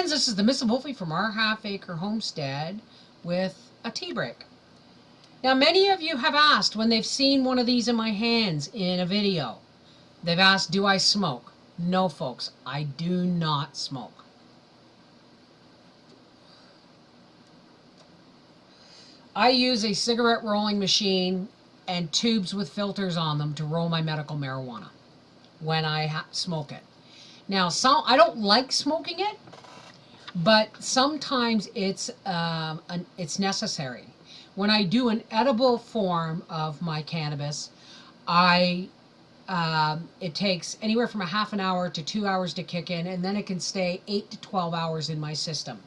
friends, this is the Miss Wolfie from our half-acre homestead with a tea break. Now, many of you have asked when they've seen one of these in my hands in a video. They've asked, do I smoke? No, folks, I do not smoke. I use a cigarette rolling machine and tubes with filters on them to roll my medical marijuana when I smoke it. Now, I don't like smoking it, but sometimes it's necessary. When I do an edible form of my cannabis, it takes anywhere from a half an hour to 2 hours to kick in, and then it can stay 8 to 12 hours in my system.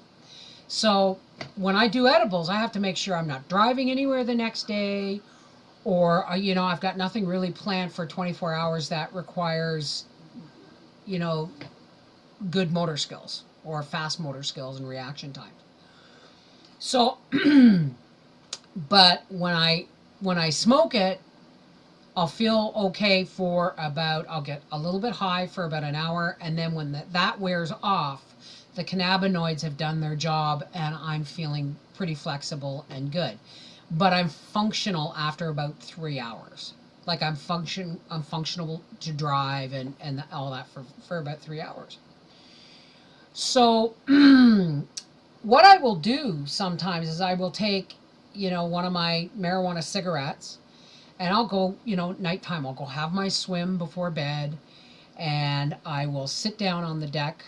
So when I do edibles, I have to make sure I'm not driving anywhere the next day, or I've got nothing really planned for 24 hours that requires good motor skills or fast motor skills and reaction times. So, but when I smoke it, I'll feel okay for I'll get a little bit high for about an hour, and then when that wears off, the cannabinoids have done their job, and I'm feeling pretty flexible and good. But I'm functional after about 3 hours. Like I'm functional to drive and all that for about 3 hours. So what I will do sometimes is I will take, one of my marijuana cigarettes, and I'll go, nighttime, I'll go have my swim before bed, and I will sit down on the deck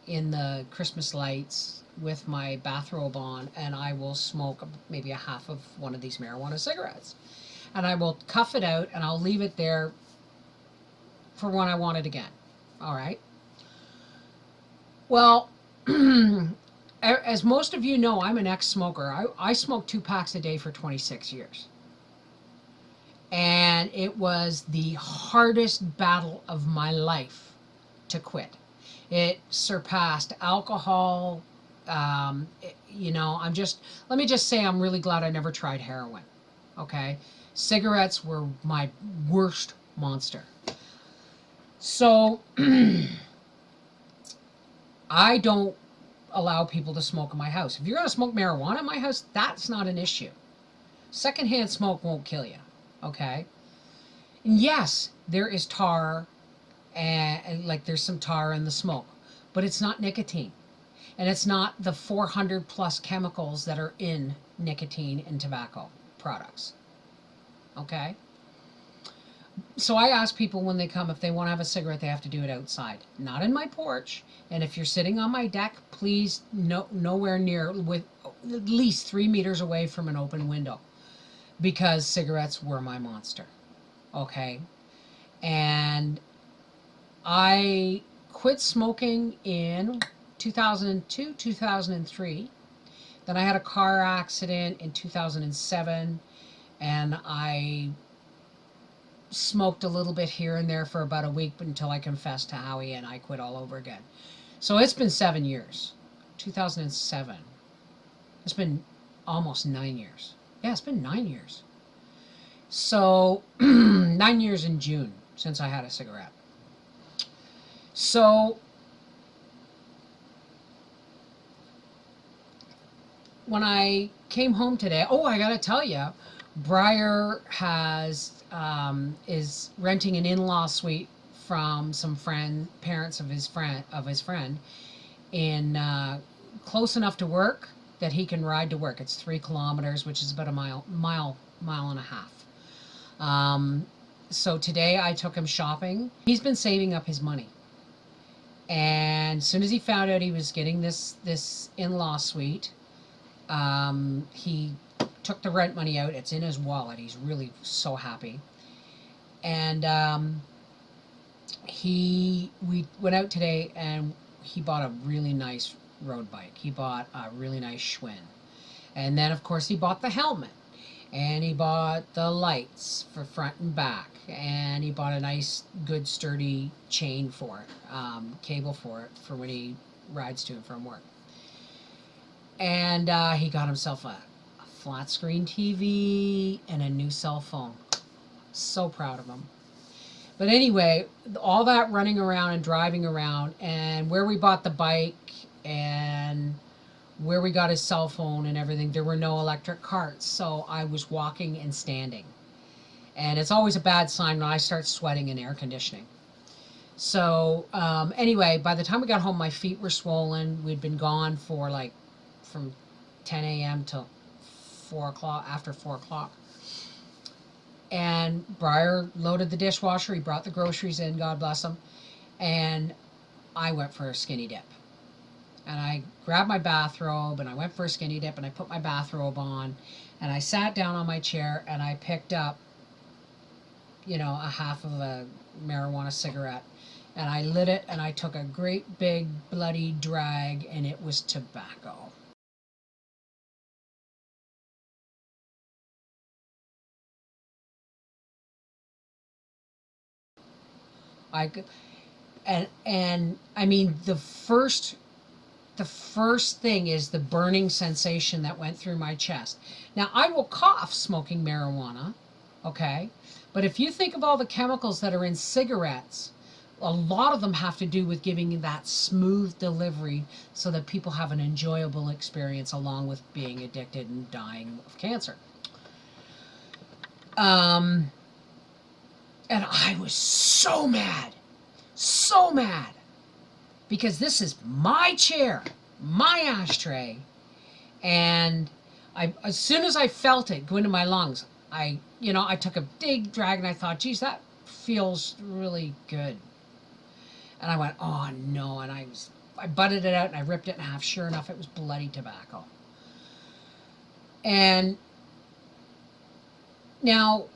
in the Christmas lights with my bathrobe on, and I will smoke maybe a half of one of these marijuana cigarettes. And I will cuff it out, and I'll leave it there for when I want it again. All right? Well, as most of you know, I'm an ex-smoker. I smoked 2 packs a day for 26 years. And it was the hardest battle of my life to quit. It surpassed alcohol. Let me just say I'm really glad I never tried heroin. Okay? Cigarettes were my worst monster. So, I don't allow people to smoke in my house. If you're going to smoke marijuana in my house, that's not an issue. Secondhand smoke won't kill you. Okay? And yes, there is tar, and like there's some tar in the smoke, but it's not nicotine. And it's not the 400 plus chemicals that are in nicotine and tobacco products. Okay? So I ask people when they come, if they want to have a cigarette, they have to do it outside, not in my porch. And if you're sitting on my deck, please nowhere near, with at least 3 meters away from an open window, because cigarettes were my monster. Okay? And I quit smoking in 2002, 2003. Then I had a car accident in 2007, and I smoked a little bit here and there for about a week until I confessed to Howie, and I quit all over again. So it's been 7 years. 2007. It's been almost 9 years. Yeah, it's been 9 years. So 9 years in June since I had a cigarette. So when I came home today, I gotta tell you, Briar is renting an in-law suite from some parents of his friend, in close enough to work that he can ride to work. It's 3 kilometers, which is about a mile and a half. So today I took him shopping. He's been saving up his money, and as soon as he found out he was getting this in-law suite, he took the rent money out. It's in his wallet. He's really so happy. And we went out today, and he bought a really nice road bike. He bought a really nice Schwinn. And then, of course, he bought the helmet. And he bought the lights for front and back. And he bought a nice, good, sturdy chain for it, cable for it, for when he rides to and from work. And he got himself a flat screen TV and a new cell phone. So proud of him. But anyway, all that running around and driving around, and where we bought the bike and where we got his cell phone and everything, there were no electric carts. So I was walking and standing. And it's always a bad sign when I start sweating in air conditioning. So anyway, by the time we got home, my feet were swollen. We'd been gone for like from 10 a.m. till 4 o'clock, after 4 o'clock. And Briar loaded the dishwasher. He brought the groceries in, God bless him. And I went for a skinny dip. And I grabbed my bathrobe and I went for a skinny dip and I put my bathrobe on and I sat down on my chair and I picked up, you know, a half of a marijuana cigarette and I lit it and I took a great big bloody drag and it was tobacco. I and I mean the first thing is the burning sensation that went through my chest. Now, I will cough smoking marijuana, okay? But if you think of all the chemicals that are in cigarettes, a lot of them have to do with giving you that smooth delivery so that people have an enjoyable experience along with being addicted and dying of cancer. And I was so mad, because this is my chair, my ashtray, and as soon as I felt it go into my lungs, I took a big drag and I thought, geez, that feels really good. And I went, oh no, and I butted it out and I ripped it in half. Sure enough, it was bloody tobacco. And now,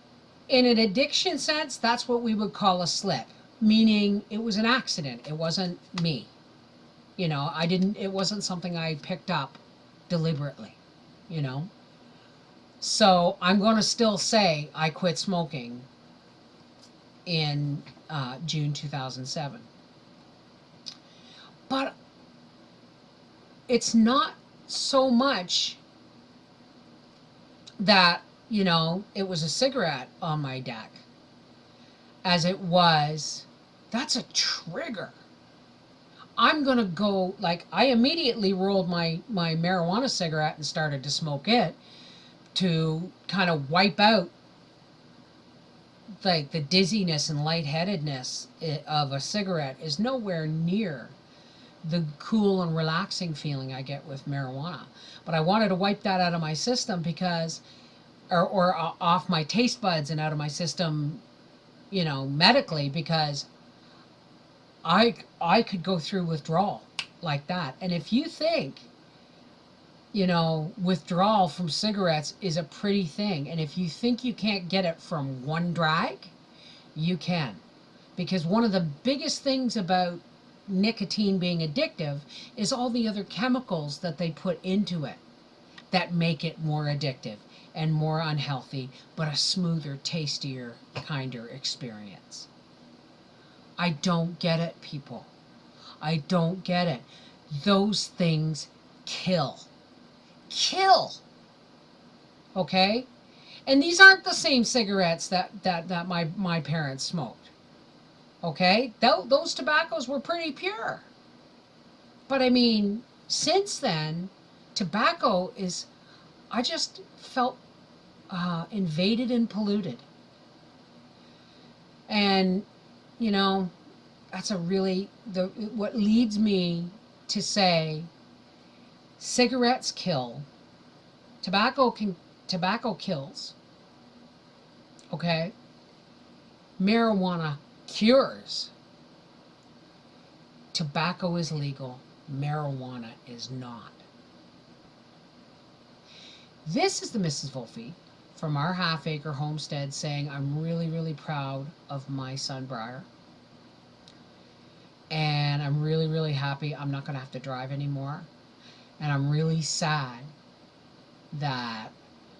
in an addiction sense, that's what we would call a slip, meaning it was an accident. It wasn't me. It wasn't something I picked up deliberately, you know. So I'm going to still say I quit smoking in June 2007. But it's not so much that, it was a cigarette on my deck as it was, that's a trigger. I'm going to go, like, I immediately rolled my marijuana cigarette and started to smoke it to kind of wipe out, like, the dizziness and lightheadedness of a cigarette is nowhere near the cool and relaxing feeling I get with marijuana. But I wanted to wipe that out of my system because, or off my taste buds and out of my system, medically, because I could go through withdrawal like that. And if you think, withdrawal from cigarettes is a pretty thing, and if you think you can't get it from one drag, you can. Because one of the biggest things about nicotine being addictive is all the other chemicals that they put into it that make it more addictive and more unhealthy, but a smoother, tastier, kinder experience. I don't get it, people. I don't get it. Those things kill. Kill. Okay? And these aren't the same cigarettes that my parents smoked. Okay? Those tobaccos were pretty pure. But I mean, since then, tobacco is, I just felt invaded and polluted. And that's what leads me to say cigarettes kill, tobacco kills, okay? Marijuana cures. Tobacco is legal, marijuana is not. This is the Mrs. Wolfe from our half-acre homestead saying, I'm really, really proud of my son Briar. And I'm really, really happy I'm not going to have to drive anymore. And I'm really sad that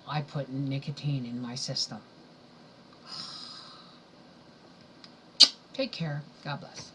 I put nicotine in my system. Take care. God bless.